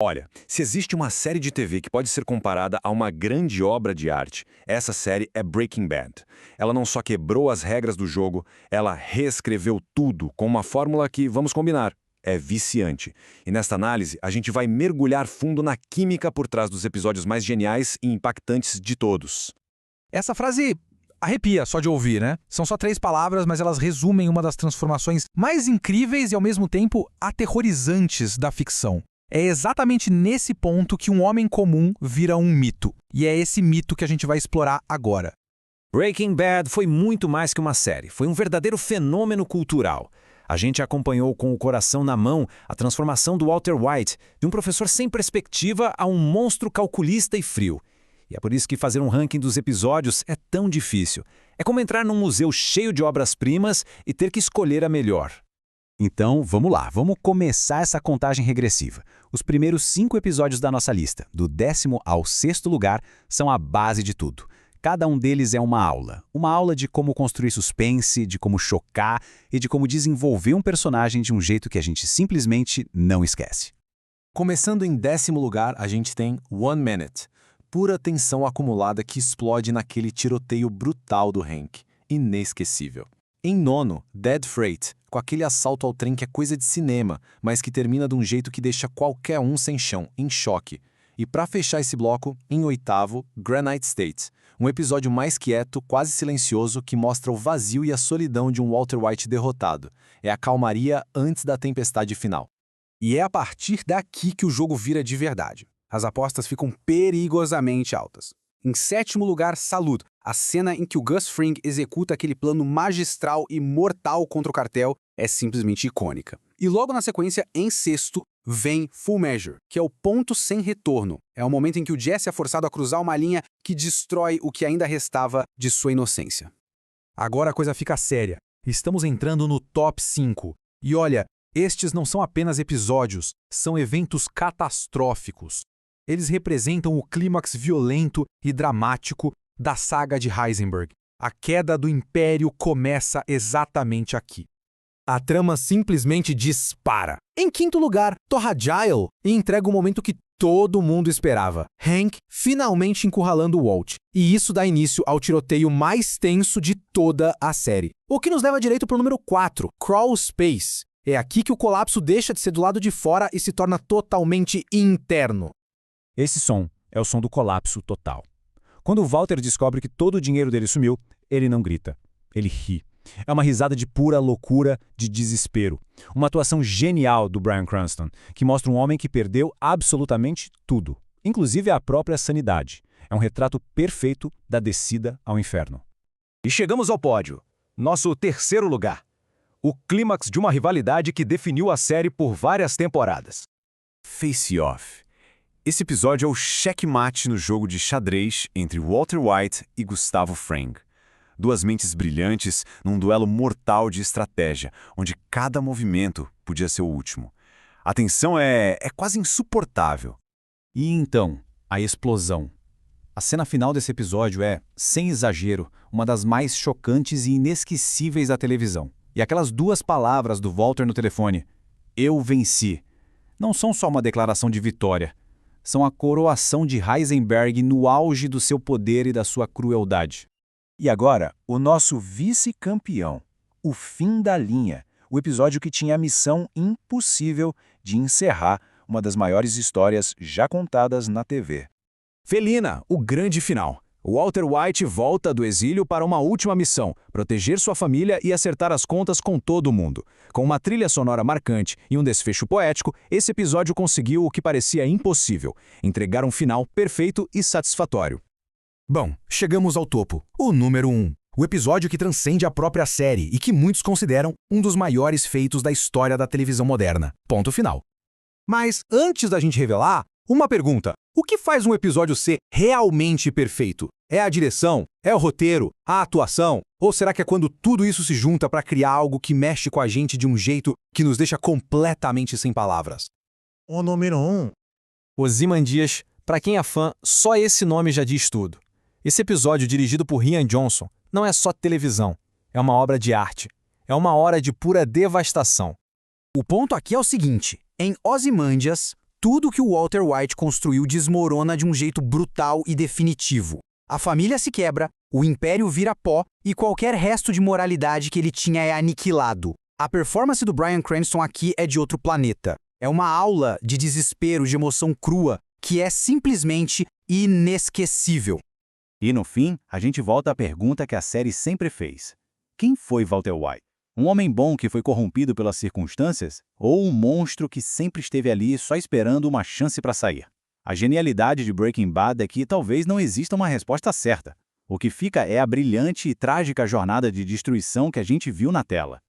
Olha, se existe uma série de TV que pode ser comparada a uma grande obra de arte, essa série é Breaking Bad. Ela não só quebrou as regras do jogo, ela reescreveu tudo com uma fórmula que, vamos combinar, é viciante. E nesta análise, a gente vai mergulhar fundo na química por trás dos episódios mais geniais e impactantes de todos. Essa frase arrepia só de ouvir, né? São só 3 palavras, mas elas resumem uma das transformações mais incríveis e, ao mesmo tempo, aterrorizantes da ficção. É exatamente nesse ponto que um homem comum vira um mito. E é esse mito que a gente vai explorar agora. Breaking Bad foi muito mais que uma série. Foi um verdadeiro fenômeno cultural. A gente acompanhou com o coração na mão a transformação do Walter White, de um professor sem perspectiva a um monstro calculista e frio. E é por isso que fazer um ranking dos episódios é tão difícil. É como entrar num museu cheio de obras-primas e ter que escolher a melhor. Então, vamos lá, vamos começar essa contagem regressiva. Os primeiros 5 episódios da nossa lista, do 10º ao 6º lugar, são a base de tudo. Cada um deles é uma aula de como construir suspense, de como chocar e de como desenvolver um personagem de um jeito que a gente simplesmente não esquece. Começando em 10º lugar, a gente tem One Minute, pura tensão acumulada que explode naquele tiroteio brutal do Hank, inesquecível. Em 9º, Dead Freight, com aquele assalto ao trem que é coisa de cinema, mas que termina de um jeito que deixa qualquer um sem chão, em choque. E para fechar esse bloco, em 8º, Granite State, um episódio mais quieto, quase silencioso, que mostra o vazio e a solidão de um Walter White derrotado. É a calmaria antes da tempestade final. E é a partir daqui que o jogo vira de verdade. As apostas ficam perigosamente altas. Em 7º lugar, Salud, a cena em que o Gus Fring executa aquele plano magistral e mortal contra o cartel é simplesmente icônica. E logo na sequência, em 6º, vem Full Measure, que é o ponto sem retorno. É o momento em que o Jesse é forçado a cruzar uma linha que destrói o que ainda restava de sua inocência. Agora a coisa fica séria. Estamos entrando no top 5. E olha, estes não são apenas episódios, são eventos catastróficos. Eles representam o clímax violento e dramático da saga de Heisenberg. A queda do Império começa exatamente aqui. A trama simplesmente dispara. Em 5º lugar, Torragile entrega o momento que todo mundo esperava. Hank finalmente encurralando Walt. E isso dá início ao tiroteio mais tenso de toda a série. O que nos leva direito para o número 4, Crawl Space. É aqui que o colapso deixa de ser do lado de fora e se torna totalmente interno. Esse som é o som do colapso total. Quando o Walter descobre que todo o dinheiro dele sumiu, ele não grita, ele ri. É uma risada de pura loucura, de desespero. Uma atuação genial do Bryan Cranston, que mostra um homem que perdeu absolutamente tudo, inclusive a própria sanidade. É um retrato perfeito da descida ao inferno. E chegamos ao pódio, nosso 3º lugar. O clímax de uma rivalidade que definiu a série por várias temporadas. Face Off. Esse episódio é o checkmate no jogo de xadrez entre Walter White e Gustavo Fring. Duas mentes brilhantes num duelo mortal de estratégia, onde cada movimento podia ser o último. A tensão é quase insuportável. E então, a explosão. A cena final desse episódio é, sem exagero, uma das mais chocantes e inesquecíveis da televisão. E aquelas 2 palavras do Walter no telefone, "Eu venci", não são só uma declaração de vitória. São a coroação de Heisenberg no auge do seu poder e da sua crueldade. E agora, o nosso vice-campeão, o fim da linha, o episódio que tinha a missão impossível de encerrar uma das maiores histórias já contadas na TV. Felina, o grande final. Walter White volta do exílio para uma última missão, proteger sua família e acertar as contas com todo mundo. Com uma trilha sonora marcante e um desfecho poético, esse episódio conseguiu o que parecia impossível, entregar um final perfeito e satisfatório. Bom, chegamos ao topo, o número 1. O episódio que transcende a própria série e que muitos consideram um dos maiores feitos da história da televisão moderna. Ponto final. Mas antes da gente revelar, uma pergunta. O que faz um episódio ser realmente perfeito? É a direção? É o roteiro? A atuação? Ou será que é quando tudo isso se junta para criar algo que mexe com a gente de um jeito que nos deixa completamente sem palavras? O número 1. Ozymandias, para quem é fã, só esse nome já diz tudo. Esse episódio, dirigido por Rian Johnson, não é só televisão. É uma obra de arte. É uma hora de pura devastação. O ponto aqui é o seguinte. Em Ozymandias, Tudo que o Walter White construiu desmorona de um jeito brutal e definitivo. A família se quebra, o império vira pó e qualquer resto de moralidade que ele tinha é aniquilado. A performance do Bryan Cranston aqui é de outro planeta. É uma aula de desespero, de emoção crua, que é simplesmente inesquecível. E no fim, a gente volta à pergunta que a série sempre fez. Quem foi Walter White? Um homem bom que foi corrompido pelas circunstâncias? Ou um monstro que sempre esteve ali só esperando uma chance para sair? A genialidade de Breaking Bad é que talvez não exista uma resposta certa. O que fica é a brilhante e trágica jornada de destruição que a gente viu na tela.